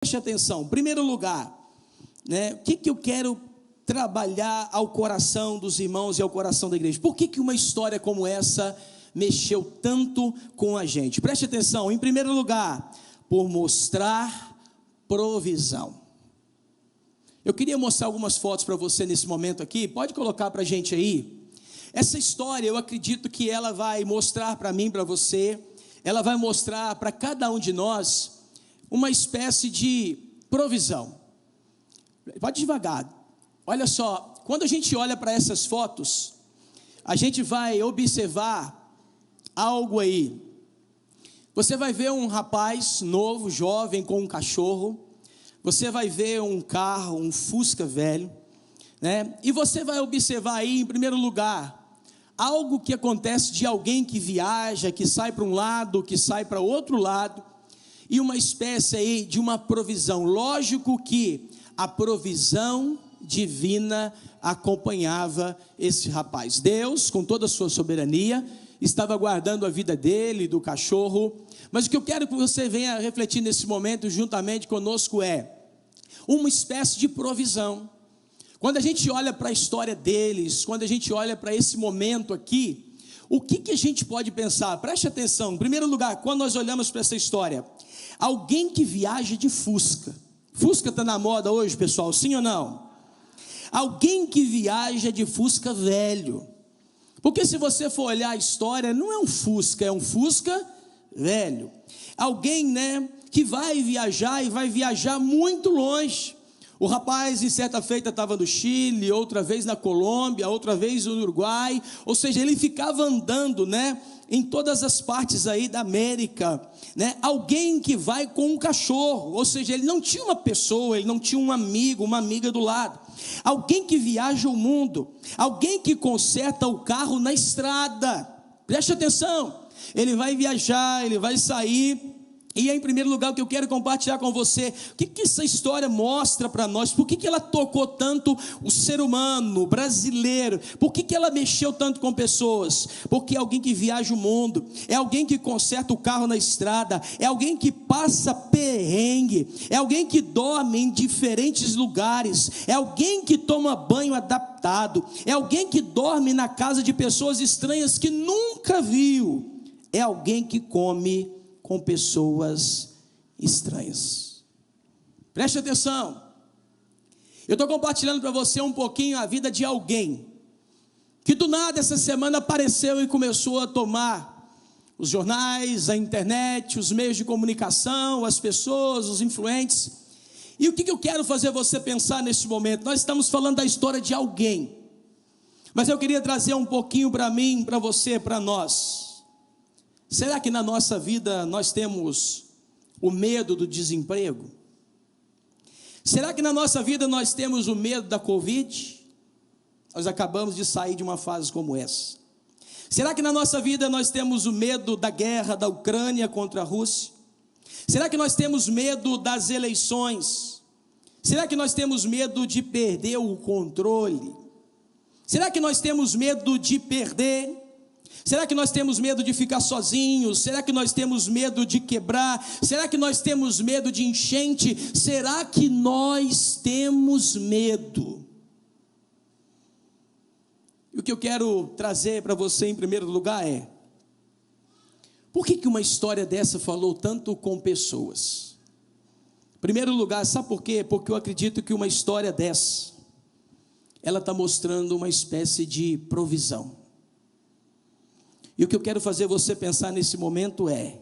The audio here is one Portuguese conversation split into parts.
Preste atenção. Em primeiro lugar, o que eu quero trabalhar ao coração dos irmãos e ao coração da igreja? Por que uma história como essa mexeu tanto com a gente? Preste atenção. Em primeiro lugar, por mostrar provisão. Eu queria mostrar algumas fotos para você nesse momento aqui. Pode colocar para a gente aí. Essa história, eu acredito que ela vai mostrar para mim, para você, ela vai mostrar para cada um de nós uma espécie de provisão. Pode devagar. Olha só, quando a gente olha para essas fotos, a gente vai observar algo aí. Você vai ver um rapaz novo, jovem, com um cachorro. Você vai ver um carro, um Fusca velho, E você vai observar aí, em primeiro lugar, algo que acontece de alguém que viaja, que sai para um lado, que sai para outro lado, e uma espécie aí de uma provisão. Lógico que a provisão divina acompanhava esse rapaz. Deus, com toda a sua soberania, estava guardando a vida dele, do cachorro. Mas o que eu quero que você venha refletir nesse momento, juntamente conosco, é uma espécie de provisão. Quando a gente olha para a história deles, quando a gente olha para esse momento aqui, o que a gente pode pensar? Preste atenção. Em primeiro lugar, quando nós olhamos para essa história, alguém que viaja de Fusca. Fusca está na moda hoje, pessoal, sim ou não? Alguém que viaja de Fusca velho. Porque se você for olhar a história, não é um Fusca, é um Fusca velho. Alguém, que vai viajar e vai viajar muito longe. O rapaz, em certa feita, estava no Chile, outra vez na Colômbia, outra vez no Uruguai. Ou seja, ele ficava andando, em todas as partes aí da América, Alguém que vai com um cachorro, ou seja, ele não tinha uma pessoa, ele não tinha um amigo, uma amiga do lado. Alguém que viaja o mundo, alguém que conserta o carro na estrada. Preste atenção, ele vai viajar, ele vai sair. E em primeiro lugar, o que eu quero compartilhar com você, o que essa história mostra para nós? Por que ela tocou tanto o ser humano, o brasileiro? Por que ela mexeu tanto com pessoas? Porque é alguém que viaja o mundo, é alguém que conserta o carro na estrada, é alguém que passa perrengue, é alguém que dorme em diferentes lugares, é alguém que toma banho adaptado, é alguém que dorme na casa de pessoas estranhas que nunca viu, é alguém que come com pessoas estranhas. Preste atenção. Eu estou compartilhando para você um pouquinho a vida de alguém que do nada essa semana apareceu e começou a tomar os jornais, a internet, os meios de comunicação, as pessoas, os influentes. E o que eu quero fazer você pensar nesse momento? Nós estamos falando da história de alguém, mas eu queria trazer um pouquinho para mim, para você, para nós. Será que na nossa vida nós temos o medo do desemprego? Será que na nossa vida nós temos o medo da Covid? Nós acabamos de sair de uma fase como essa. Será que na nossa vida nós temos o medo da guerra da Ucrânia contra a Rússia? Será que nós temos medo das eleições? Será que nós temos medo de perder o controle? Será que nós temos medo de perder? Será que nós temos medo de ficar sozinhos? Será que nós temos medo de quebrar? Será que nós temos medo de enchente? Será que nós temos medo? E o que eu quero trazer para você em primeiro lugar é: por que uma história dessa falou tanto com pessoas? Em primeiro lugar, sabe por quê? Porque eu acredito que uma história dessa, ela está mostrando uma espécie de provisão. E o que eu quero fazer você pensar nesse momento é: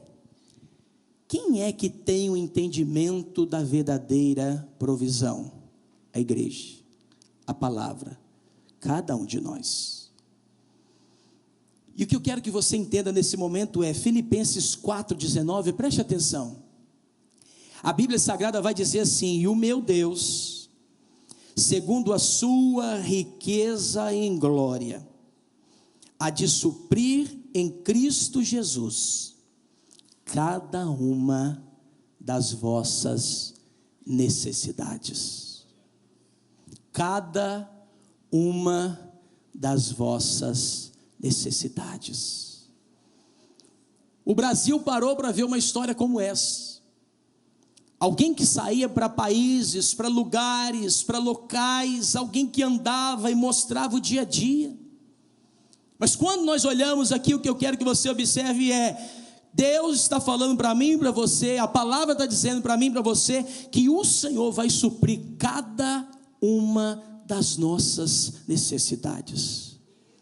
quem é que tem o entendimento da verdadeira provisão? A igreja, a palavra, cada um de nós. E o que eu quero que você entenda nesse momento é Filipenses 4,19, preste atenção. A Bíblia Sagrada vai dizer assim: e o meu Deus, segundo a sua riqueza em glória, há de suprir em Cristo Jesus cada uma das vossas necessidades. Cada uma das vossas necessidades. O Brasil parou para ver uma história como essa. alguém que saía para países, para lugares, para locais, alguém que andava e mostrava o dia a dia. Mas quando nós olhamos aqui, o que eu quero que você observe é: Deus está falando para mim e para você, a palavra está dizendo para mim e para você, que o Senhor vai suprir cada uma das nossas necessidades.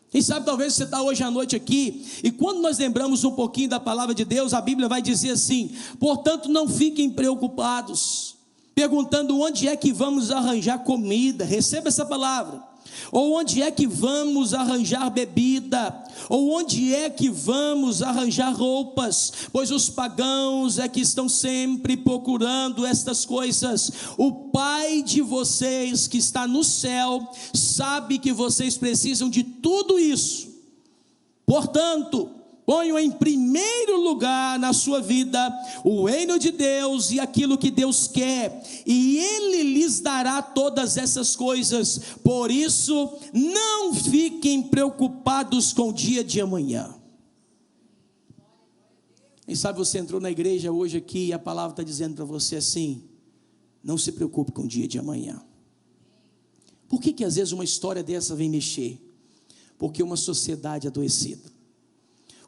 Quem sabe talvez você está hoje à noite aqui, e quando nós lembramos um pouquinho da palavra de Deus, a Bíblia vai dizer assim: portanto não fiquem preocupados, perguntando onde é que vamos arranjar comida. Receba essa palavra. Ou onde é que vamos arranjar bebida, ou onde é que vamos arranjar roupas, pois os pagãos é que estão sempre procurando estas coisas. O Pai de vocês que está no céu sabe que vocês precisam de tudo isso. Portanto, ponham em primeiro lugar na sua vida o reino de Deus e aquilo que Deus quer, e Ele lhes dará todas essas coisas. Por isso, não fiquem preocupados com o dia de amanhã. Quem sabe você entrou na igreja hoje aqui e a palavra está dizendo para você assim: não se preocupe com o dia de amanhã. Por que às vezes uma história dessa vem mexer? Porque uma sociedade adoecida,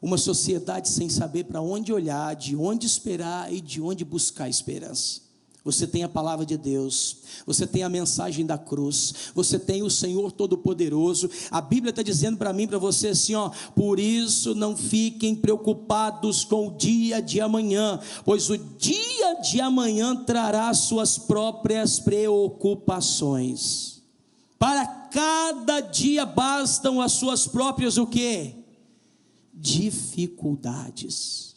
uma sociedade sem saber para onde olhar, de onde esperar e de onde buscar esperança. Você tem a palavra de Deus, você tem a mensagem da cruz, você tem o Senhor Todo-Poderoso. A Bíblia está dizendo para mim, para você assim, ó: por isso não fiquem preocupados com o dia de amanhã, pois o dia de amanhã trará suas próprias preocupações. Para cada dia bastam as suas próprias o quê? Dificuldades.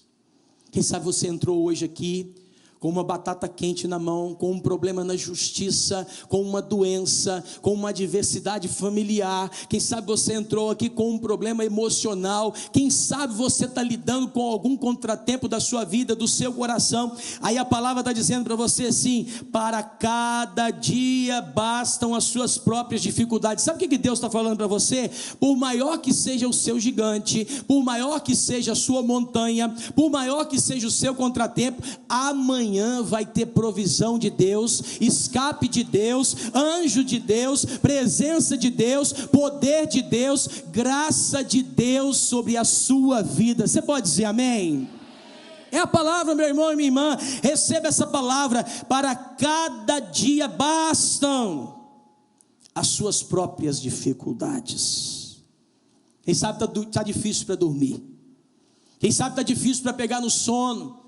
Quem sabe você entrou hoje aqui com uma batata quente na mão, com um problema na justiça, com uma doença, com uma adversidade familiar. Quem sabe você entrou aqui com um problema emocional. Quem sabe você está lidando com algum contratempo da sua vida, do seu coração. Aí a palavra está dizendo para você assim: para cada dia bastam as suas próprias dificuldades. Sabe o que Deus está falando para você? Por maior que seja o seu gigante, por maior que seja a sua montanha, por maior que seja o seu contratempo, amanhã vai ter provisão de Deus, escape de Deus, anjo de Deus, presença de Deus, poder de Deus, graça de Deus sobre a sua vida. Você pode dizer amém? É a palavra, meu irmão e minha irmã. Receba essa palavra: para cada dia bastam as suas próprias dificuldades. Quem sabe está difícil para dormir, quem sabe está difícil para pegar no sono,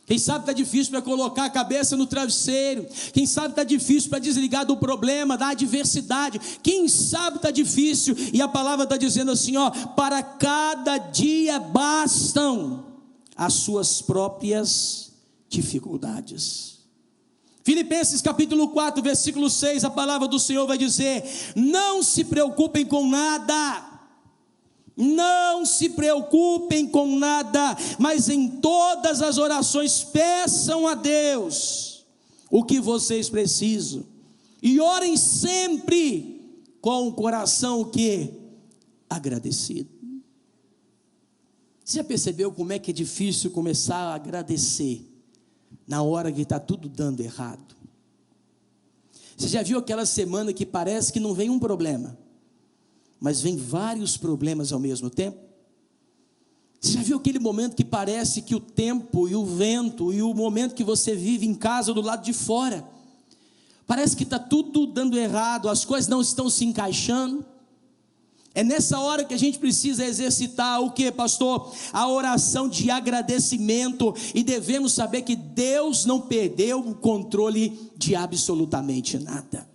quem sabe está difícil para colocar a cabeça no travesseiro, quem sabe está difícil para desligar do problema, da adversidade, quem sabe está difícil, e a palavra está dizendo assim, ó: para cada dia bastam as suas próprias dificuldades. Filipenses capítulo 4, versículo 6, a palavra do Senhor vai dizer: não se preocupem com nada, não se preocupem com nada, mas em todas as orações peçam a Deus o que vocês precisam, e orem sempre com o coração o quê? Agradecido. Você já percebeu como é que é difícil começar a agradecer na hora que está tudo dando errado? Você já viu aquela semana que parece que não vem um problema, mas vem vários problemas ao mesmo tempo? Você já viu aquele momento que parece que o tempo e o vento e o momento que você vive em casa do lado de fora, parece que está tudo dando errado, as coisas não estão se encaixando? É nessa hora que a gente precisa exercitar o que, pastor? A oração de agradecimento, e devemos saber que Deus não perdeu o controle de absolutamente nada.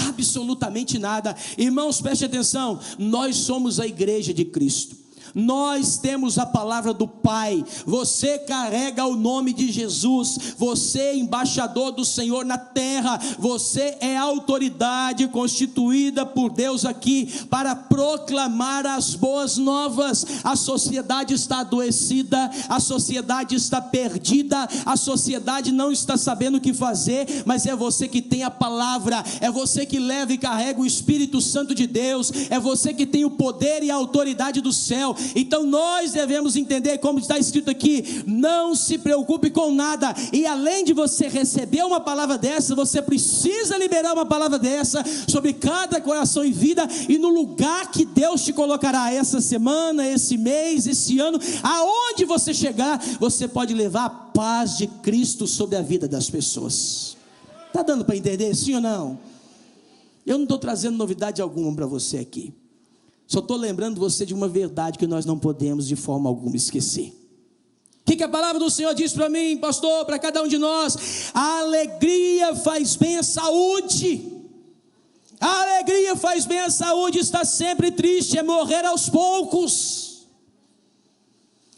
Absolutamente nada. Irmãos, preste atenção, nós somos a igreja de Cristo. Nós temos a palavra do Pai, você carrega o nome de Jesus, você é embaixador do Senhor na terra, você é autoridade constituída por Deus aqui para proclamar as boas novas. A sociedade está adoecida, a sociedade está perdida, a sociedade não está sabendo o que fazer, mas é você que tem a palavra, é você que leva e carrega o Espírito Santo de Deus, é você que tem o poder e a autoridade do céu. Então nós devemos entender, como está escrito aqui, não se preocupe com nada. E além de você receber uma palavra dessa, você precisa liberar uma palavra dessa sobre cada coração e vida, e no lugar que Deus te colocará essa semana, esse mês, esse ano, aonde você chegar, você pode levar a paz de Cristo sobre a vida das pessoas. Está dando para entender, sim ou não? Eu não estou trazendo novidade alguma para você aqui, só estou lembrando você de uma verdade que nós não podemos de forma alguma esquecer. O que a palavra do Senhor diz para mim, pastor, para cada um de nós? A alegria faz bem à saúde. A alegria faz bem à saúde. Está sempre triste é morrer aos poucos.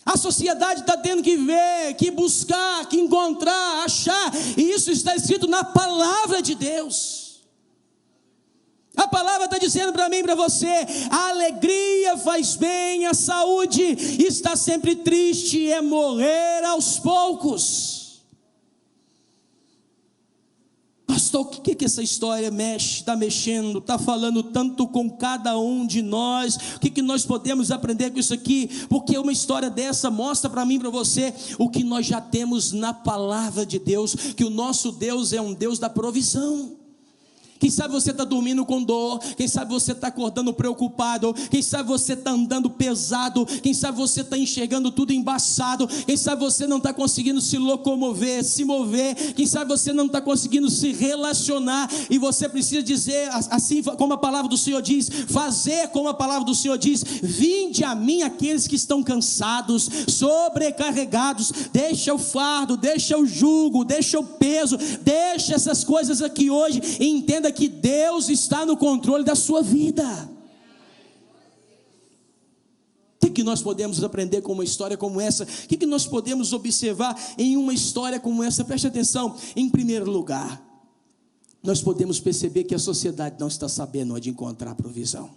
A sociedade está tendo que ver, que buscar, que encontrar, achar, e isso está escrito na palavra de Deus. A palavra está dizendo para mim e para você: a alegria faz bem à saúde, está sempre triste é morrer aos poucos. Pastor, o que essa história está mexendo, está falando tanto com cada um de nós? O que nós podemos aprender com isso aqui? Porque uma história dessa mostra para mim e para você o que nós já temos na palavra de Deus, que o nosso Deus é um Deus da provisão. Quem sabe você está dormindo com dor, quem sabe você está acordando preocupado, quem sabe você está andando pesado, quem sabe você está enxergando tudo embaçado, quem sabe você não está conseguindo se locomover, se mover, quem sabe você não está conseguindo se relacionar, e você precisa dizer, assim como a palavra do Senhor diz, fazer como a palavra do Senhor diz: vinde a mim aqueles que estão cansados, sobrecarregados, deixa o fardo, deixa o jugo, deixa o peso, deixa essas coisas aqui hoje, e entenda que Deus está no controle da sua vida. O que nós podemos aprender com uma história como essa? O que nós podemos observar em uma história como essa? Preste atenção. Em primeiro lugar, nós podemos perceber que a sociedade não está sabendo onde encontrar provisão.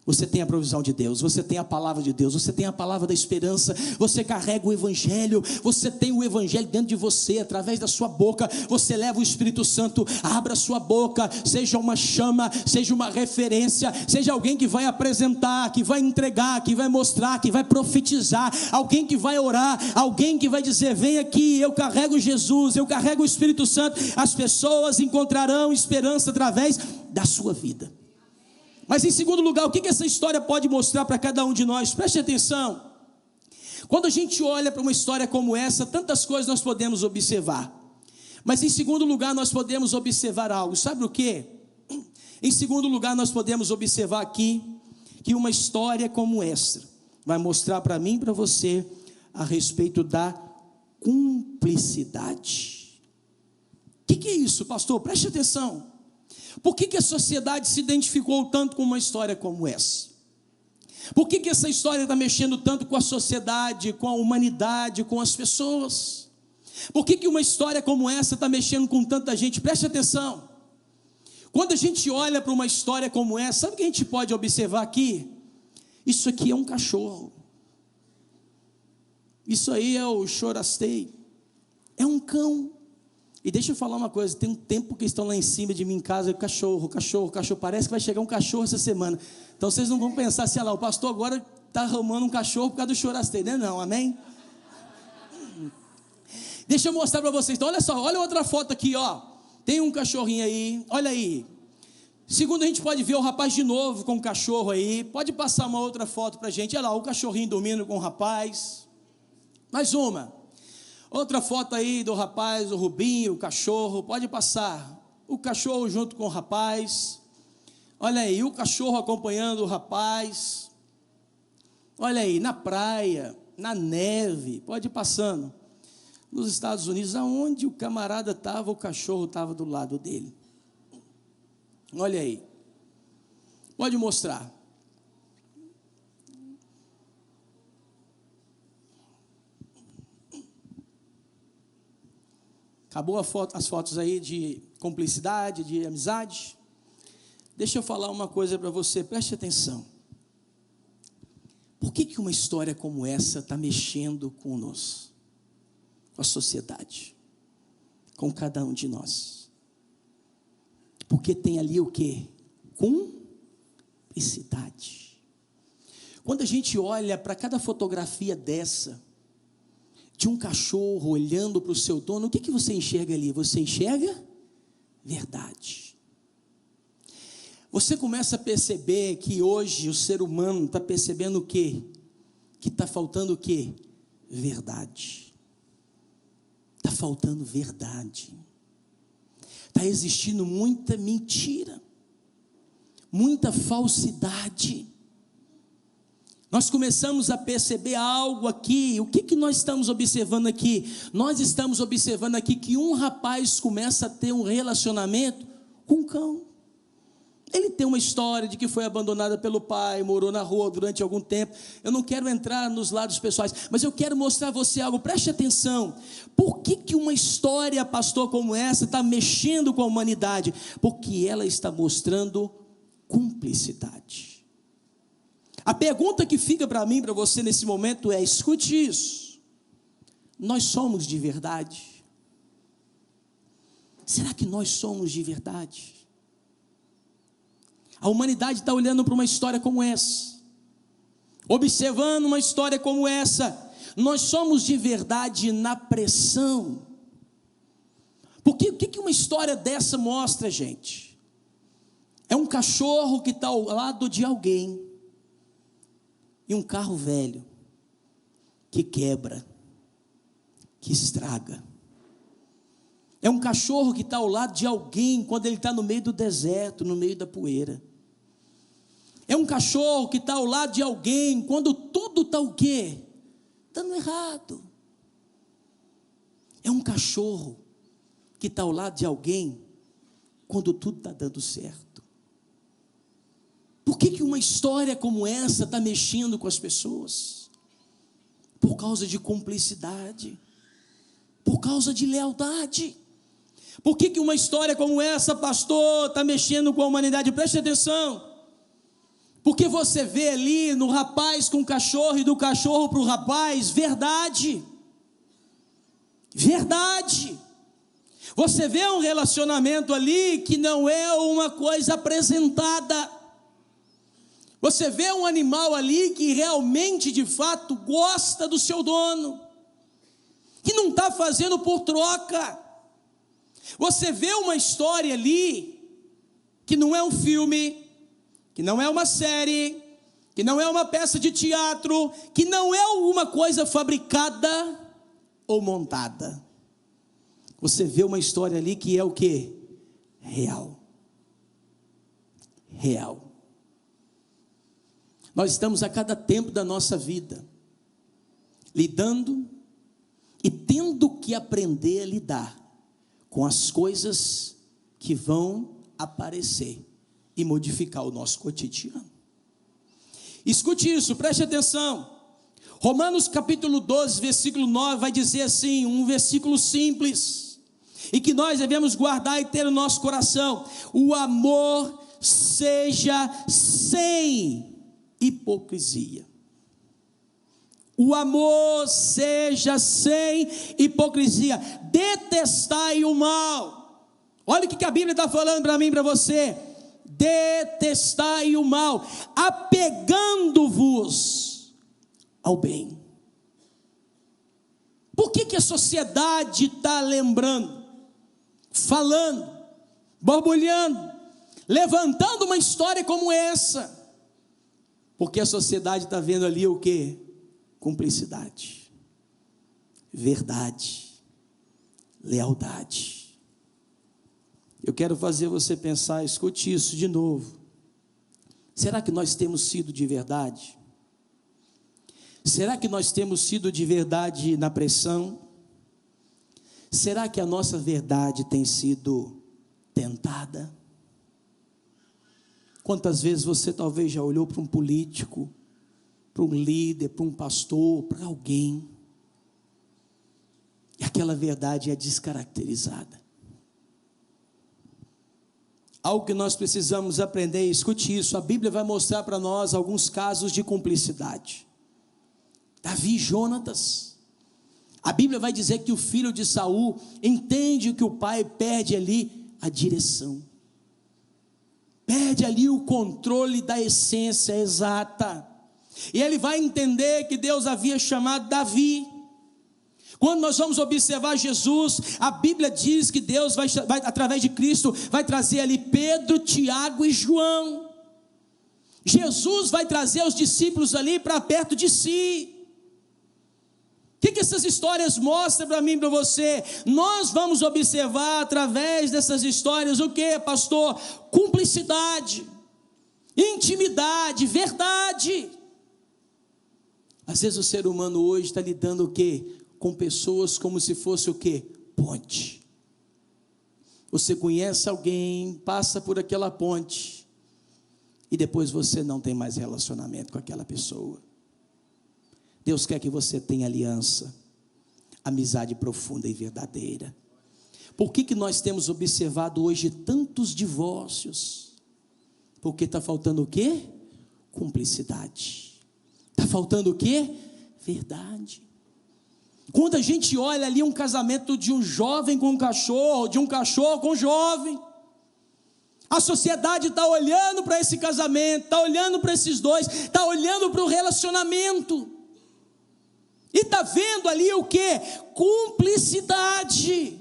Você tem a provisão de Deus, você tem a palavra de Deus, você tem a palavra da esperança, você carrega o Evangelho, você tem o Evangelho dentro de você, através da sua boca, você leva o Espírito Santo. Abra sua boca, seja uma chama, seja uma referência, seja alguém que vai apresentar, que vai entregar, que vai mostrar, que vai profetizar, alguém que vai orar, alguém que vai dizer: vem aqui, eu carrego Jesus, eu carrego o Espírito Santo. As pessoas encontrarão esperança através da sua vida. Mas em segundo lugar, o que essa história pode mostrar para cada um de nós? Preste atenção. Quando a gente olha para uma história como essa, tantas coisas nós podemos observar. Mas em segundo lugar, nós podemos observar algo. Sabe o que? Em segundo lugar, nós podemos observar aqui que uma história como essa vai mostrar para mim e para você a respeito da cumplicidade. O que é isso, pastor? Preste atenção. Por que a sociedade se identificou tanto com uma história como essa? Por que essa história está mexendo tanto com a sociedade, com a humanidade, com as pessoas? Por que uma história como essa está mexendo com tanta gente? Preste atenção. Quando a gente olha para uma história como essa, sabe o que a gente pode observar aqui? Isso aqui é um cachorro. Isso aí é o chorastei. É um cão. E deixa eu falar uma coisa, tem um tempo que estão lá em cima de mim em casa, cachorro, parece que vai chegar um cachorro essa semana. Então vocês não vão pensar assim: o pastor agora está arrumando um cachorro por causa do chorastei, né? Não, amém? Deixa eu mostrar para vocês. Então olha só, olha outra foto aqui, ó. Tem um cachorrinho aí, olha aí. Segundo, a gente pode ver o rapaz de novo com o cachorro aí. Pode passar uma outra foto para a gente. Olha lá, o cachorrinho dormindo com o rapaz. Mais uma. Outra foto aí do rapaz, o Rubinho, o cachorro, pode passar. O cachorro junto com o rapaz. Olha aí, o cachorro acompanhando o rapaz. Olha aí, na praia, na neve, pode ir passando. Nos Estados Unidos, aonde o camarada estava, o cachorro estava do lado dele. Olha aí. Pode mostrar. Acabou as fotos aí de cumplicidade, de amizade. Deixa eu falar uma coisa para você, preste atenção. Por que uma história como essa está mexendo conosco, com a sociedade, com cada um de nós? Porque tem ali o quê? Cumplicidade. Quando a gente olha para cada fotografia dessa, de um cachorro olhando para o seu dono, o que você enxerga ali? Você enxerga verdade. Você começa a perceber que hoje o ser humano está percebendo o quê? Que está faltando o quê? Verdade. Está faltando verdade. Está existindo muita mentira, muita falsidade. Nós começamos a perceber algo aqui. O que nós estamos observando aqui? Nós estamos observando aqui que um rapaz começa a ter um relacionamento com um cão. Ele tem uma história de que foi abandonada pelo pai, morou na rua durante algum tempo. Eu não quero entrar nos lados pessoais, mas eu quero mostrar a você algo. Preste atenção. Por que uma história, pastor, como essa está mexendo com a humanidade? Porque ela está mostrando cumplicidade. A pergunta que fica para mim, para você nesse momento é: escute isso, nós somos de verdade? Será que nós somos de verdade? A humanidade está olhando para uma história como essa, observando uma história como essa. Nós somos de verdade na pressão? Porque o que uma história dessa mostra, gente? É um cachorro que está ao lado de alguém, e um carro velho, que quebra, que estraga. É um cachorro que está ao lado de alguém, quando ele está no meio do deserto, no meio da poeira. É um cachorro que está ao lado de alguém, quando tudo está o quê? Dando errado. É um cachorro que está ao lado de alguém, quando tudo está dando certo. Por que uma história como essa está mexendo com as pessoas? Por causa de cumplicidade, por causa de lealdade. Por que uma história como essa, pastor, está mexendo com a humanidade? Preste atenção. Porque você vê ali no rapaz com o cachorro e do cachorro para o rapaz, verdade. Verdade. Você vê um relacionamento ali que não é uma coisa apresentada. Você vê um animal ali que realmente, de fato, gosta do seu dono, que não está fazendo por troca. Você vê uma história ali, que não é um filme, que não é uma série, que não é uma peça de teatro, que não é alguma coisa fabricada ou montada. Você vê uma história ali que é o quê? Real. Real. Nós estamos a cada tempo da nossa vida lidando e tendo que aprender a lidar com as coisas que vão aparecer e modificar o nosso cotidiano. Escute isso, preste atenção. Romanos capítulo 12, versículo 9 vai dizer assim, um versículo simples, e que nós devemos guardar e ter no nosso coração: o amor seja sem hipocrisia. O amor seja sem hipocrisia. Detestai o mal. Olha o que a Bíblia está falando para mim e para você. Detestai o mal, apegando-vos ao bem. Por que a sociedade está lembrando, falando, borbulhando, levantando uma história como essa? Porque a sociedade está vendo ali o quê? Cumplicidade, verdade, lealdade. Eu quero fazer você pensar, escute isso de novo. Será que nós temos sido de verdade? Será que nós temos sido de verdade na pressão? Será que a nossa verdade tem sido tentada? Quantas vezes você talvez já olhou para um político, para um líder, para um pastor, para alguém, e aquela verdade é descaracterizada? Algo que nós precisamos aprender, escute isso, a Bíblia vai mostrar para nós alguns casos de cumplicidade. Davi e Jonatas. A Bíblia vai dizer que o filho de Saul entende que o pai perde ali a direção, perde ali o controle da essência exata. E ele vai entender que Deus havia chamado Davi. Quando nós vamos observar Jesus, a Bíblia diz que Deus vai, através de Cristo, vai trazer ali Pedro, Tiago e João. Jesus vai trazer os discípulos ali para perto de si. O que essas histórias mostram para mim e para você? Nós vamos observar através dessas histórias o que, pastor? Cumplicidade, intimidade, verdade. Às vezes o ser humano hoje está lidando o quê? Com pessoas como se fosse o quê? Ponte. Você conhece alguém, passa por aquela ponte, e depois você não tem mais relacionamento com aquela pessoa. Deus quer que você tenha aliança, amizade profunda e verdadeira. Por que nós temos observado hoje tantos divórcios? Porque está faltando o quê? Cumplicidade. Está faltando o quê? Verdade. Quando a gente olha ali um casamento de um jovem com um cachorro, de um cachorro com um jovem, a sociedade está olhando para esse casamento, está olhando para esses dois, está olhando para o relacionamento, e está vendo ali o que? Cumplicidade.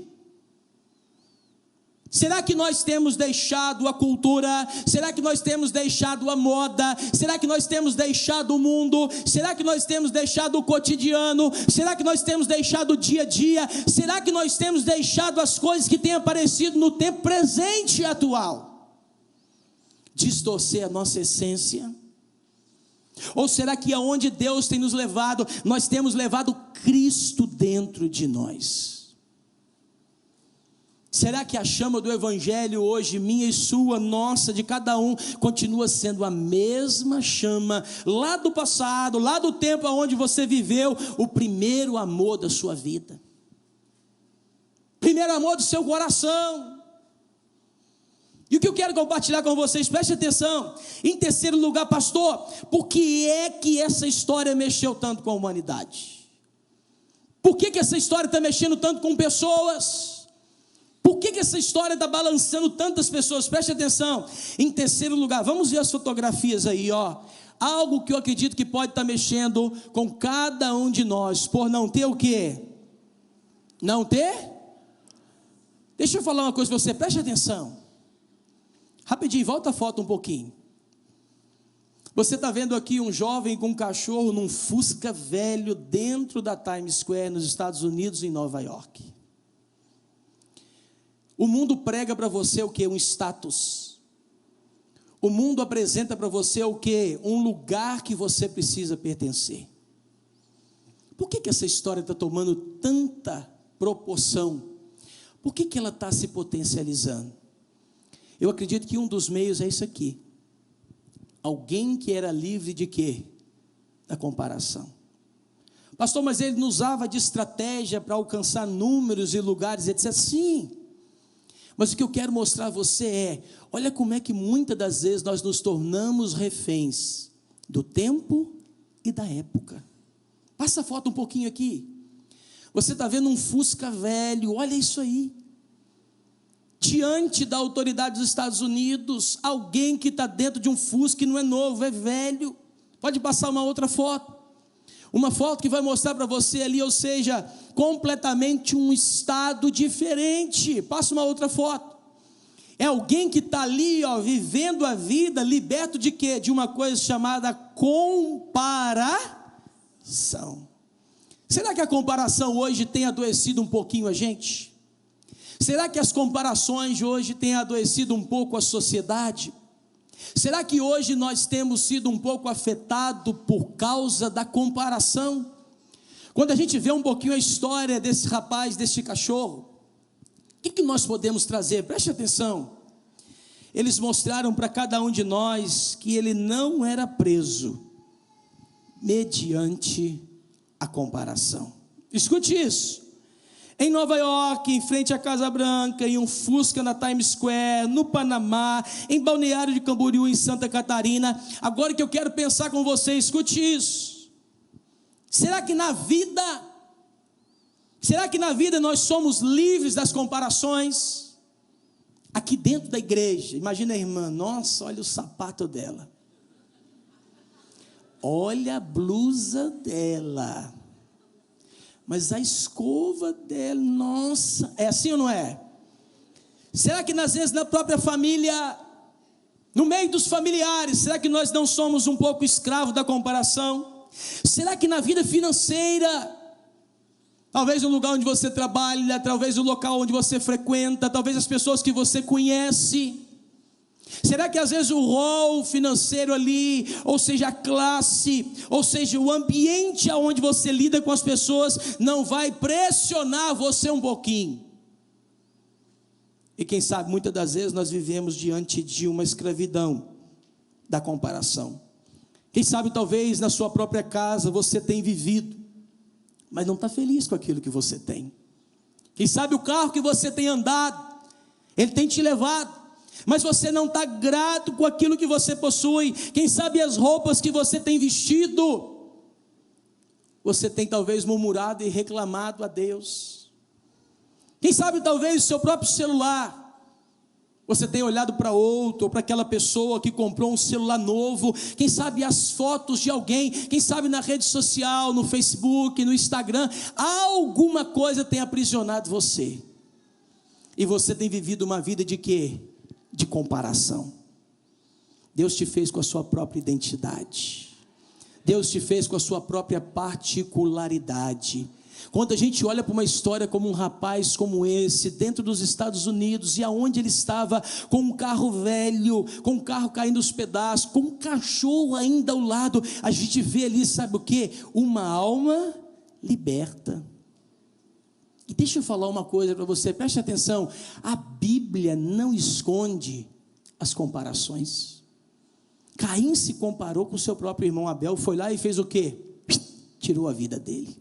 Será que nós temos deixado a cultura? Será que nós temos deixado a moda? Será que nós temos deixado o mundo? Será que nós temos deixado o cotidiano? Será que nós temos deixado o dia a dia? Será que nós temos deixado as coisas que têm aparecido no tempo presente e atual distorcer a nossa essência? Ou será que aonde Deus tem nos levado, nós temos levado Cristo dentro de nós? Será que a chama do Evangelho hoje, minha e sua, nossa, de cada um, continua sendo a mesma chama, lá do passado, lá do tempo onde você viveu, o primeiro amor da sua vida, primeiro amor do seu coração? E o que eu quero compartilhar com vocês, preste atenção, em terceiro lugar, pastor, por que é que essa história mexeu tanto com a humanidade? Por que essa história está mexendo tanto com pessoas? Por que essa história está balançando tantas pessoas? Preste atenção, em terceiro lugar, vamos ver as fotografias aí, ó. Algo que eu acredito que pode estar mexendo com cada um de nós, por não ter o quê? Não ter? Deixa eu falar uma coisa para você, preste atenção. Rapidinho, volta a foto um pouquinho. Você está vendo aqui um jovem com um cachorro num Fusca velho dentro da Times Square nos Estados Unidos, em Nova York. O mundo prega para você o que? Um status. O mundo apresenta para você o que? Um lugar que você precisa pertencer. Por que essa história está tomando tanta proporção? Por que ela está se potencializando? Eu acredito que um dos meios é isso aqui. Alguém que era livre de quê? Da comparação. Pastor, mas ele não usava de estratégia para alcançar números e lugares, etc. Sim. Mas o que eu quero mostrar a você é, olha como é que muitas das vezes nós nos tornamos reféns do tempo e da época. Passa a foto um pouquinho aqui. Você está vendo um Fusca velho, olha isso aí. Diante da autoridade dos Estados Unidos, alguém que está dentro de um Fusca que não é novo, é velho. Pode passar uma outra foto. Uma foto que vai mostrar para você ali, ou seja, completamente um estado diferente. Passa uma outra foto. É alguém que está ali, ó, vivendo a vida, liberto de quê? De uma coisa chamada comparação. Será que a comparação hoje tem adoecido um pouquinho a gente? Será que as comparações de hoje têm adoecido um pouco a sociedade? Será que hoje nós temos sido um pouco afetados por causa da comparação? Quando a gente vê um pouquinho a história desse rapaz, desse cachorro, o que nós podemos trazer? Preste atenção. Eles mostraram para cada um de nós que ele não era preso mediante a comparação. Escute isso. Em Nova York, em frente à Casa Branca, em um Fusca na Times Square, no Panamá, em Balneário de Camboriú, em Santa Catarina. Agora que eu quero pensar com você, escute isso. Será que na vida nós somos livres das comparações? Aqui dentro da igreja, imagina a irmã, nossa, olha o sapato dela. olha a blusa dela, mas a escova dela, nossa, é assim ou não é? Será que às vezes na própria família, no meio dos familiares, será que nós não somos um pouco escravos da comparação? Será que na vida financeira, talvez no lugar onde você trabalha, talvez no local onde você frequenta, talvez as pessoas que você conhece, será que às vezes o rol financeiro ali, ou seja, a classe, ou seja, o ambiente onde você lida com as pessoas, não vai pressionar você um pouquinho? E quem sabe, muitas das vezes nós vivemos diante de uma escravidão da comparação. Quem sabe talvez na sua própria casa você tem vivido, mas não está feliz com aquilo que você tem. Quem sabe o carro que você tem andado, ele tem te levado, mas você não está grato com aquilo que você possui. Quem sabe as roupas que você tem vestido, você tem talvez murmurado e reclamado a Deus. Quem sabe talvez o seu próprio celular, você tem olhado para outro, ou para aquela pessoa que comprou um celular novo. Quem sabe as fotos de alguém, quem sabe na rede social, no Facebook, no Instagram, alguma coisa tem aprisionado você, e você tem vivido uma vida de quê? De comparação. Deus te fez com a sua própria identidade, Deus te fez com a sua própria particularidade. Quando a gente olha para uma história como um rapaz como esse, dentro dos Estados Unidos, e aonde ele estava, com um carro velho, com um carro caindo aos pedaços, com um cachorro ainda ao lado, a gente vê ali, sabe o que? Uma alma liberta. E deixa eu falar uma coisa para você, preste atenção, a Bíblia não esconde as comparações. Caim se comparou com o seu próprio irmão Abel, foi lá e fez o quê? Tirou a vida dele.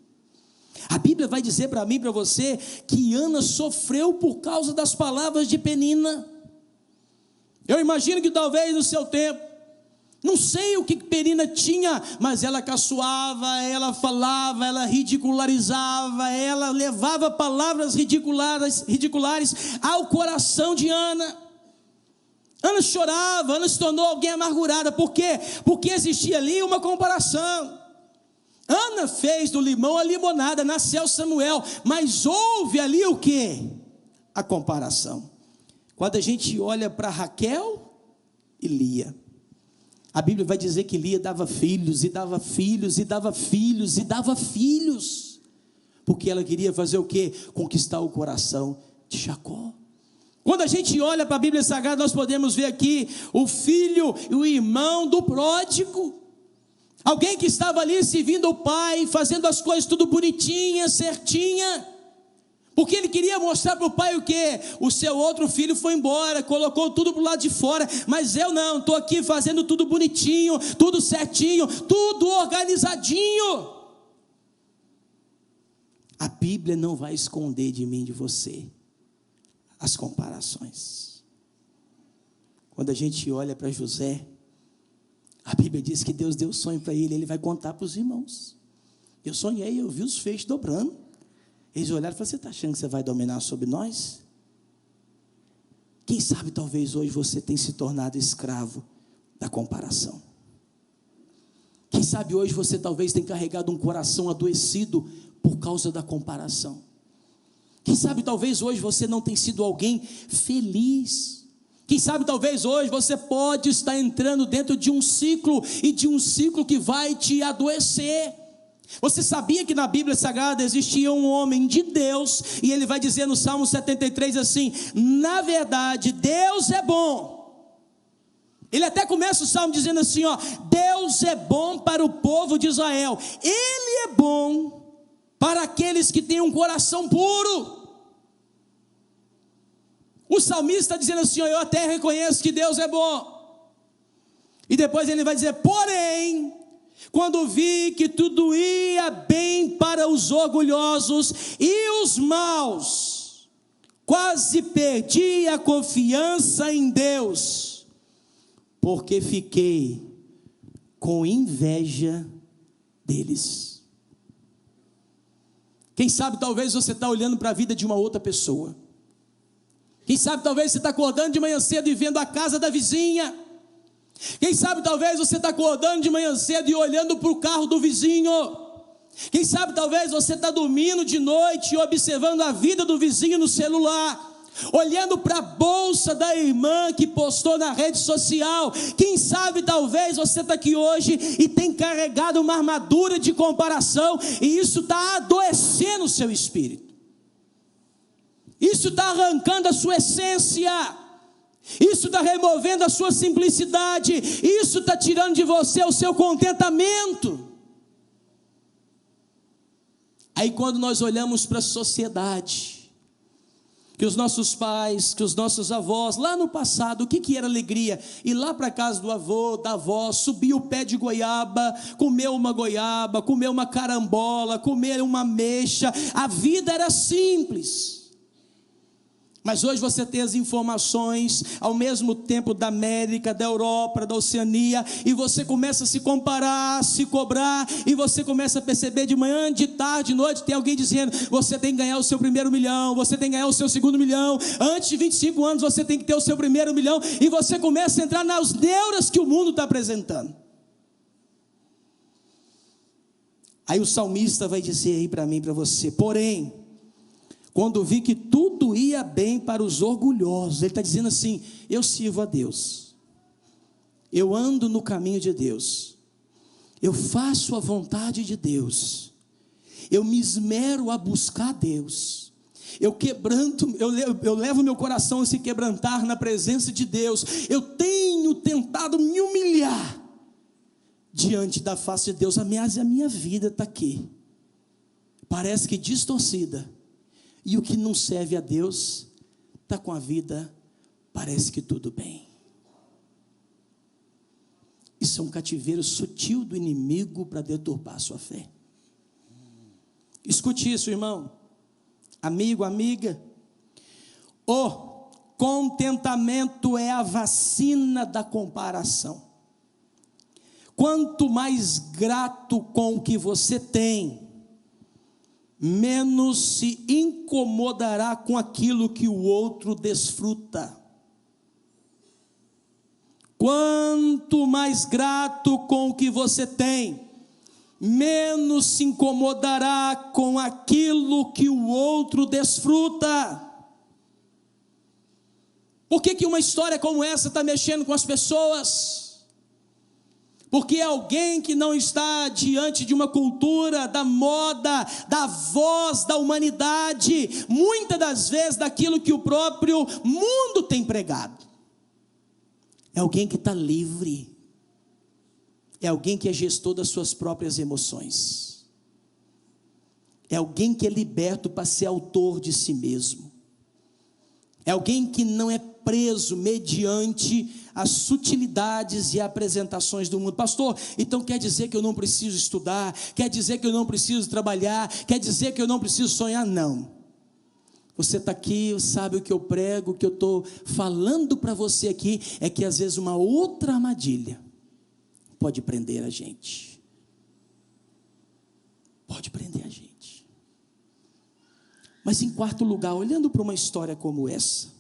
A Bíblia vai dizer para mim e para você que Ana sofreu por causa das palavras de Penina. Eu imagino que talvez no seu tempo, não sei o que Penina tinha, mas ela caçoava, ela falava, ela ridicularizava, ela levava palavras ridiculares ao coração de Ana. Ana chorava, Ana se tornou alguém amargurada. Por quê? Porque existia ali uma comparação. Ana fez do limão a limonada, nasceu Samuel, mas houve ali o quê? A comparação. Quando a gente olha para Raquel e Lia, a Bíblia vai dizer que Lia dava filhos, e dava filhos, e dava filhos, e dava filhos, porque ela queria fazer o quê? Conquistar o coração de Jacó. Quando a gente olha para a Bíblia Sagrada, nós podemos ver aqui o filho e o irmão do pródigo. Alguém que estava ali servindo o pai, fazendo as coisas tudo bonitinha, certinha, porque ele queria mostrar para o pai o quê? O seu outro filho foi embora, colocou tudo para o lado de fora, mas eu não, estou aqui fazendo tudo bonitinho, tudo certinho, tudo organizadinho. A Bíblia não vai esconder de mim e de você as comparações. Quando a gente olha para José, a Bíblia diz que Deus deu sonho para ele, ele vai contar para os irmãos. Eu sonhei, eu vi os feixes dobrando. Eles olharam e falaram: você está achando que você vai dominar sobre nós? Quem sabe talvez hoje você tenha se tornado escravo da comparação. Quem sabe hoje você talvez tenha carregado um coração adoecido por causa da comparação. Quem sabe talvez hoje você não tenha sido alguém feliz. Quem sabe talvez hoje você pode estar entrando dentro de um ciclo, e de um ciclo que vai te adoecer. Você sabia que na Bíblia Sagrada existia um homem de Deus, e ele vai dizer no Salmo 73 assim: na verdade Deus é bom. Ele até começa o Salmo dizendo assim, ó: Deus é bom para o povo de Israel, Ele é bom para aqueles que têm um coração puro. O salmista está dizendo assim, ó: eu até reconheço que Deus é bom. E depois ele vai dizer: porém, quando vi que tudo ia bem para os orgulhosos e os maus, quase perdi a confiança em Deus, porque fiquei com inveja deles. Quem sabe talvez você está olhando para a vida de uma outra pessoa. Quem sabe talvez você está acordando de manhã cedo e vendo a casa da vizinha. Quem sabe talvez você está acordando de manhã cedo e olhando para o carro do vizinho. Quem sabe talvez você está dormindo de noite e observando a vida do vizinho no celular, olhando para a bolsa da irmã que postou na rede social. Quem sabe talvez você está aqui hoje e tem carregado uma armadura de comparação, e isso está adoecendo o seu espírito, isso está arrancando a sua essência, isso está removendo a sua simplicidade, isso está tirando de você o seu contentamento. Aí quando nós olhamos para a sociedade, que os nossos pais, que os nossos avós, lá no passado, o que era alegria? Ir lá para a casa do avô, da avó, subir o pé de goiaba, comer uma goiaba, comer uma carambola, comer uma ameixa. A vida era simples. Mas hoje você tem as informações, ao mesmo tempo da América, da Europa, da Oceania, e você começa a se comparar, se cobrar, e você começa a perceber de manhã, de tarde, de noite, tem alguém dizendo, você tem que ganhar o seu primeiro milhão, você tem que ganhar o seu segundo milhão, antes de 25 anos você tem que ter o seu primeiro milhão, e você começa a entrar nas neuras que o mundo está apresentando. Aí o salmista vai dizer aí para mim, para você, porém, quando vi que tudo ia bem para os orgulhosos, ele está dizendo assim, eu sirvo a Deus, eu ando no caminho de Deus, eu faço a vontade de Deus, eu me esmero a buscar Deus, eu levo meu coração a se quebrantar na presença de Deus, eu tenho tentado me humilhar diante da face de Deus. Aliás, a minha vida está aqui, parece que distorcida, e o que não serve a Deus, está com a vida, parece que tudo bem. Isso é um cativeiro sutil do inimigo para deturpar a sua fé. Escute isso, irmão, amigo, amiga. O contentamento é a vacina da comparação. Quanto mais grato com o que você tem, menos se incomodará com aquilo que o outro desfruta. Quanto mais grato com o que você tem, menos se incomodará com aquilo que o outro desfruta. Por que uma história como essa está mexendo com as pessoas? Porque alguém que não está diante de uma cultura, da moda, da voz da humanidade, muitas das vezes daquilo que o próprio mundo tem pregado. É alguém que está livre, é alguém que é gestor das suas próprias emoções, é alguém que é liberto para ser autor de si mesmo, é alguém que não é preso mediante as sutilidades e apresentações do mundo. Pastor, então quer dizer que eu não preciso estudar, quer dizer que eu não preciso trabalhar, quer dizer que eu não preciso sonhar? Não. Você está aqui, sabe o que eu prego, o que eu estou falando para você aqui, é que às vezes uma outra armadilha pode prender a gente. Pode prender a gente. Mas em quarto lugar, olhando para uma história como essa,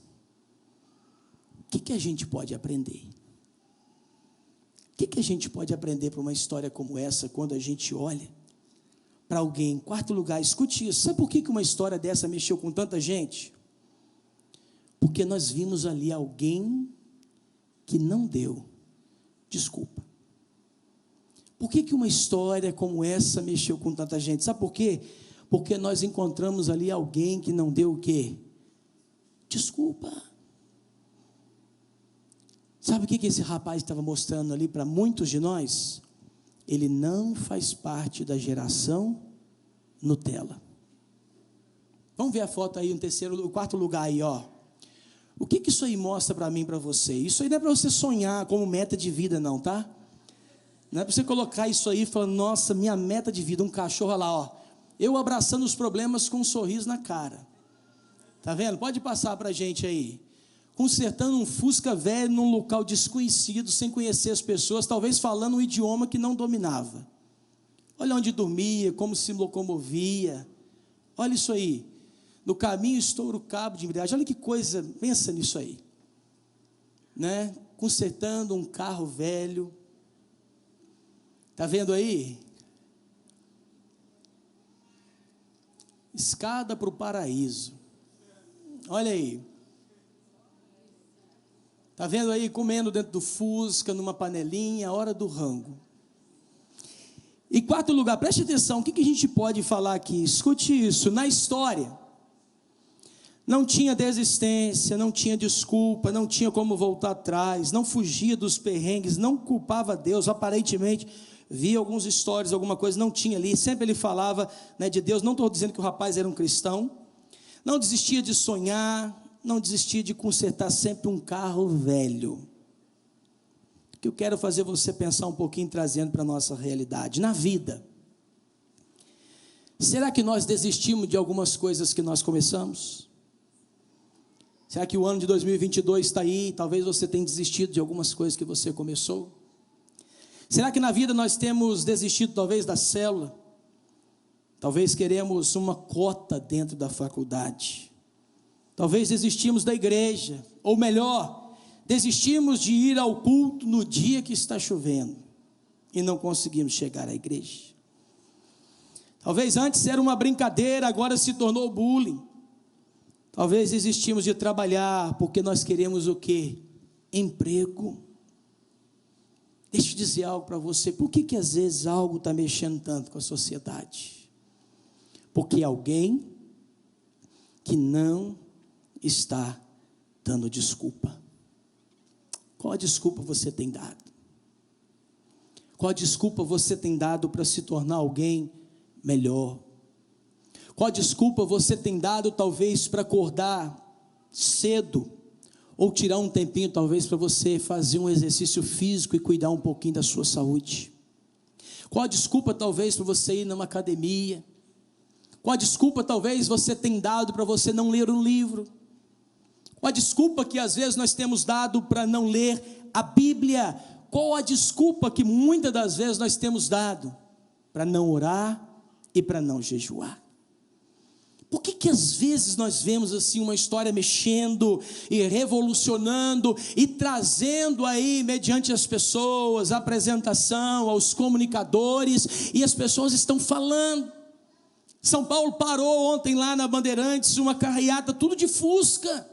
o que a gente pode aprender? O que a gente pode aprender para uma história como essa, quando a gente olha para alguém? Em quarto lugar, escute isso, sabe por que uma história dessa mexeu com tanta gente? Porque nós vimos ali alguém que não deu desculpa. Por que uma história como essa mexeu com tanta gente? Sabe por quê? Porque nós encontramos ali alguém que não deu o quê? Desculpa. Sabe o que esse rapaz estava mostrando ali para muitos de nós? Ele não faz parte da geração Nutella. Vamos ver a foto aí, no quarto lugar aí, ó. O que isso aí mostra para mim e para você? Isso aí não é para você sonhar como meta de vida não, tá? Não é para você colocar isso aí e falar, nossa, minha meta de vida, um cachorro lá, ó. Eu abraçando os problemas com um sorriso na cara. Tá vendo? Pode passar para a gente aí. Consertando um Fusca velho num local desconhecido, sem conhecer as pessoas, talvez falando um idioma que não dominava. Olha onde dormia, como se locomovia. Olha isso aí. No caminho estoura o cabo de embreagem. Olha que coisa, pensa nisso aí. Né? consertando um carro velho. Está vendo aí? Escada para o paraíso. Olha aí. Está vendo aí? Comendo dentro do Fusca, numa panelinha, hora do rango. E quarto lugar, preste atenção, o que a gente pode falar aqui? Escute isso, na história, não tinha desistência, não tinha desculpa, não tinha como voltar atrás, não fugia dos perrengues, não culpava Deus, aparentemente, via algumas histórias, alguma coisa, não tinha ali, sempre ele falava, né, de Deus. Não estou dizendo que o rapaz era um cristão, não desistia de sonhar, não desistia de consertar sempre um carro velho. O que eu quero fazer você pensar um pouquinho, trazendo para a nossa realidade, na vida, será que nós desistimos de algumas coisas que nós começamos? Será que o ano de 2022 está aí, talvez você tenha desistido de algumas coisas que você começou? Será que na vida nós temos desistido talvez da célula? Talvez queremos uma cota dentro da faculdade. Talvez desistimos da igreja, ou melhor, desistimos de ir ao culto no dia que está chovendo e não conseguimos chegar à igreja. Talvez antes era uma brincadeira, agora se tornou bullying. Talvez desistimos de trabalhar porque nós queremos o quê? Emprego. Deixa eu dizer algo para você. Por que às vezes algo está mexendo tanto com a sociedade? Porque alguém que não está dando desculpa. Qual a desculpa você tem dado? Qual a desculpa você tem dado para se tornar alguém melhor? Qual a desculpa você tem dado talvez para acordar cedo? Ou tirar um tempinho talvez para você fazer um exercício físico e cuidar um pouquinho da sua saúde? Qual a desculpa talvez para você ir numa academia? Qual a desculpa talvez você tem dado para você não ler um livro? Qual a desculpa que às vezes nós temos dado para não ler a Bíblia? Qual a desculpa que muitas das vezes nós temos dado para não orar e para não jejuar? Por que às vezes nós vemos assim uma história mexendo e revolucionando e trazendo aí mediante as pessoas, a apresentação, aos comunicadores, e as pessoas estão falando? São Paulo parou ontem lá na Bandeirantes, uma carreata, tudo de Fusca,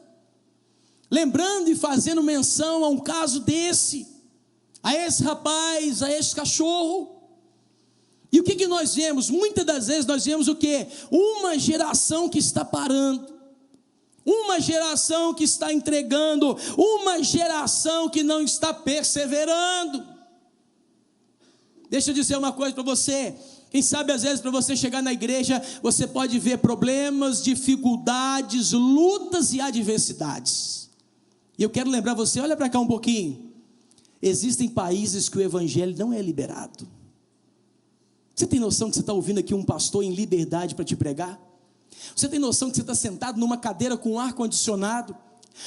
lembrando e fazendo menção a um caso desse, a esse rapaz, a esse cachorro. E o que nós vemos? Muitas das vezes nós vemos o quê? Uma geração que está parando, uma geração que está entregando, uma geração que não está perseverando. Deixa eu dizer uma coisa para você. Quem sabe às vezes para você chegar na igreja, você pode ver problemas, dificuldades, lutas e adversidades. E eu quero lembrar você, olha para cá um pouquinho. Existem países que o evangelho não é liberado. Você tem noção que você está ouvindo aqui um pastor em liberdade para te pregar? Você tem noção que você está sentado numa cadeira com ar-condicionado?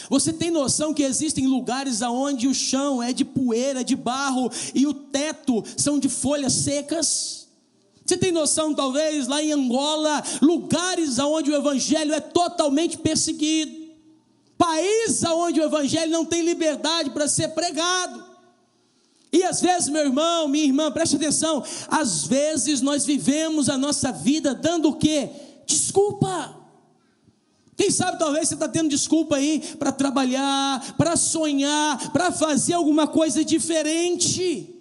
Você tem noção que existem lugares onde o chão é de poeira, de barro, e o teto são de folhas secas? Você tem noção, talvez, lá em Angola, lugares onde o evangelho é totalmente perseguido, países onde o evangelho não tem liberdade para ser pregado? E às vezes, meu irmão, minha irmã, preste atenção, às vezes nós vivemos a nossa vida dando o quê? Desculpa. Quem sabe talvez você está tendo desculpa aí para trabalhar, para sonhar, para fazer alguma coisa diferente.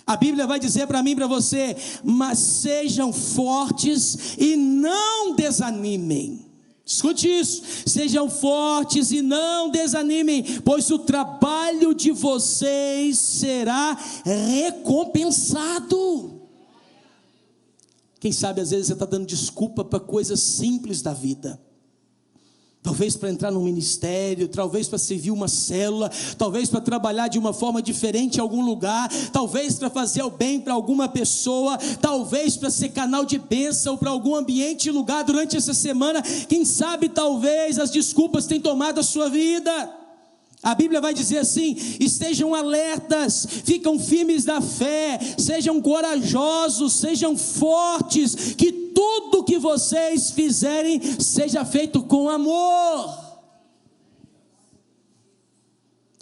A Bíblia vai dizer para mim e para você: mas sejam fortes e não desanimem. Escute isso, sejam fortes e não desanimem, pois o trabalho de vocês será recompensado. Quem sabe às vezes você está dando desculpa para coisas simples da vida, talvez para entrar num ministério, talvez para servir uma célula, talvez para trabalhar de uma forma diferente em algum lugar, talvez para fazer o bem para alguma pessoa, talvez para ser canal de bênção para algum ambiente e lugar durante essa semana. Quem sabe talvez as desculpas tenham tomado a sua vida. A Bíblia vai dizer assim: estejam alertas, ficam firmes na fé, sejam corajosos, sejam fortes, que tudo que vocês fizerem seja feito com amor.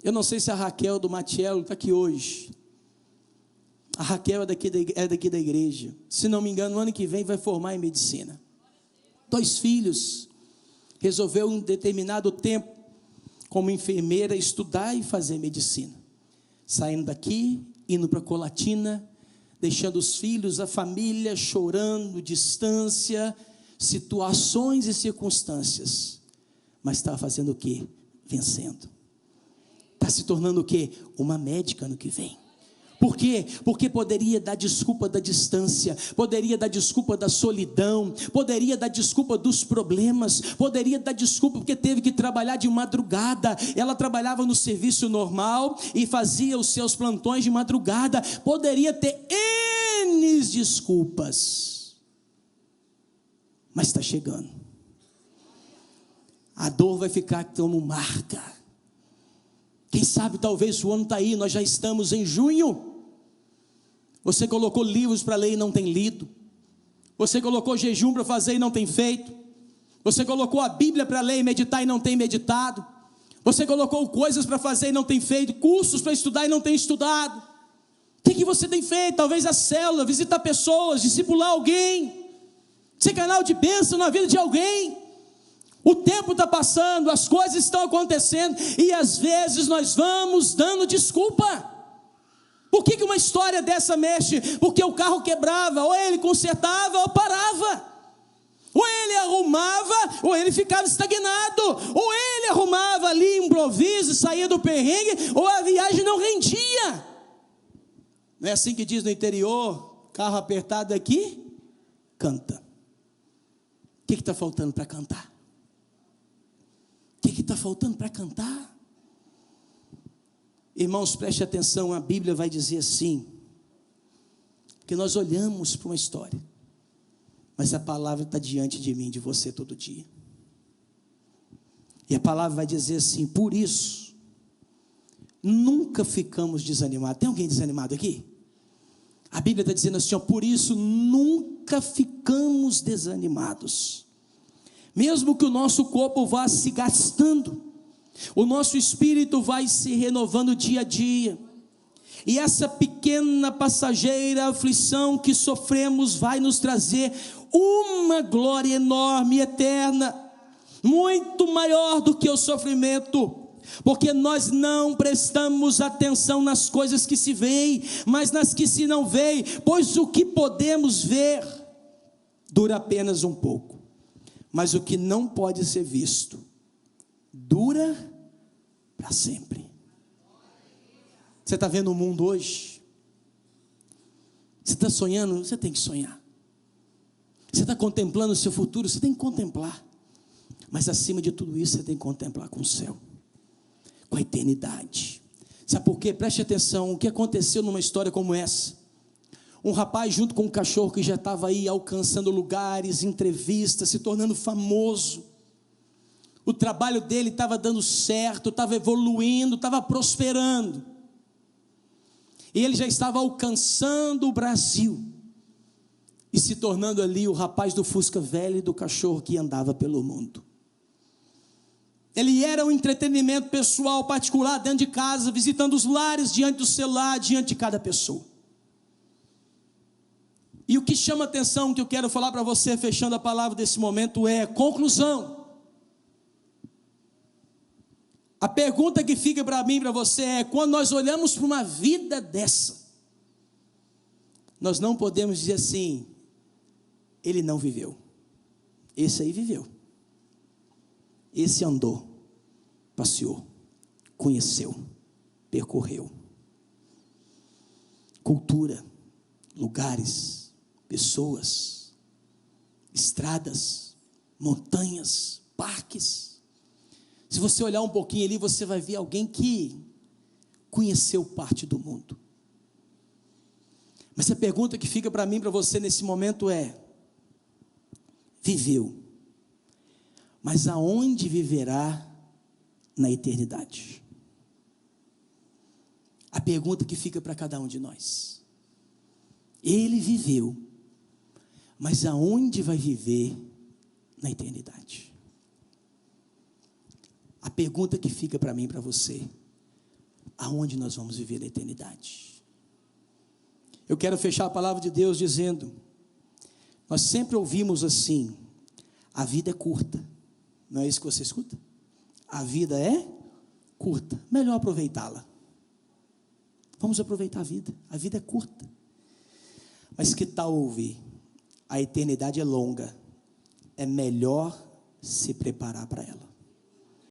Eu não sei se a Raquel do Matiello está aqui hoje. A Raquel é daqui da igreja. Se não me engano, no ano que vem vai formar em medicina. 2 filhos. Resolveu em determinado tempo, como enfermeira, estudar e fazer medicina. Saindo daqui, indo para Colatina, deixando os filhos, a família, chorando, distância, situações e circunstâncias. Mas está fazendo o quê? Vencendo. Está se tornando o quê? Uma médica no que vem. Por quê? Porque poderia dar desculpa da distância, poderia dar desculpa da solidão, poderia dar desculpa dos problemas, poderia dar desculpa porque teve que trabalhar de madrugada. Ela trabalhava no serviço normal e fazia os seus plantões de madrugada. Poderia ter N desculpas, mas está chegando. A dor vai ficar como marca. Quem sabe talvez o ano está aí, nós já estamos em junho. Você colocou livros para ler e não tem lido. Você colocou jejum para fazer e não tem feito. Você colocou a Bíblia para ler e meditar e não tem meditado. Você colocou coisas para fazer e não tem feito. Cursos para estudar e não tem estudado. O que você tem feito? Talvez a célula, visitar pessoas, discipular alguém, ser canal de bênção na vida de alguém. O tempo está passando, as coisas estão acontecendo e às vezes nós vamos dando desculpa. Por que uma história dessa mexe? Porque o carro quebrava, ou ele consertava ou parava, ou ele arrumava ou ele ficava estagnado, ou ele arrumava ali improviso, saía do perrengue, ou a viagem não rendia. Não é assim que diz no interior? Carro apertado aqui, canta. O que está faltando para cantar? O que está faltando para cantar? Irmãos, preste atenção, a Bíblia vai dizer assim, que nós olhamos para uma história, mas a palavra está diante de mim, de você todo dia. E a palavra vai dizer assim: por isso, nunca ficamos desanimados. Tem alguém desanimado aqui? A Bíblia está dizendo assim, ó, por isso nunca ficamos desanimados. Mesmo que o nosso corpo vá se gastando, o nosso espírito vai se renovando dia a dia. E essa pequena passageira aflição que sofremos vai nos trazer uma glória enorme, eterna, muito maior do que o sofrimento. Porque nós não prestamos atenção nas coisas que se veem, mas nas que se não veem. Pois o que podemos ver dura apenas um pouco, mas o que não pode ser visto dura para sempre. Você está vendo o mundo hoje? Você está sonhando? Você tem que sonhar. Você está contemplando o seu futuro? Você tem que contemplar. Mas acima de tudo isso, você tem que contemplar com o céu, com a eternidade. Sabe por quê? Preste atenção, o que aconteceu numa história como essa? Um rapaz junto com um cachorro que já estava aí alcançando lugares, entrevistas, se tornando famoso. O trabalho dele estava dando certo, estava evoluindo, estava prosperando. E ele já estava alcançando o Brasil e se tornando ali o rapaz do Fusca velho e do cachorro que andava pelo mundo. Ele era um entretenimento pessoal, particular, dentro de casa, visitando os lares, diante do celular, diante de cada pessoa. E o que chama atenção, que eu quero falar para você, fechando a palavra desse momento, é conclusão. A pergunta que fica para mim e para você é: quando nós olhamos para uma vida dessa, nós não podemos dizer assim, ele não viveu. Esse aí viveu. Esse andou, passeou, conheceu, percorreu. Cultura, lugares, pessoas, estradas, montanhas, parques. Se você olhar um pouquinho ali, você vai ver alguém que conheceu parte do mundo. Mas a pergunta que fica para mim, para você nesse momento é: viveu, mas aonde viverá na eternidade? A pergunta que fica para cada um de nós. Ele viveu, mas aonde vai viver na eternidade? A pergunta que fica para mim e para você: aonde nós vamos viver a eternidade. Eu quero fechar a palavra de Deus dizendo, nós sempre ouvimos assim, a vida é curta, não é isso que você escuta? A vida é curta, melhor aproveitá-la. Vamos aproveitar a vida é curta. Mas que tal ouvir? A eternidade é longa, é melhor se preparar para ela.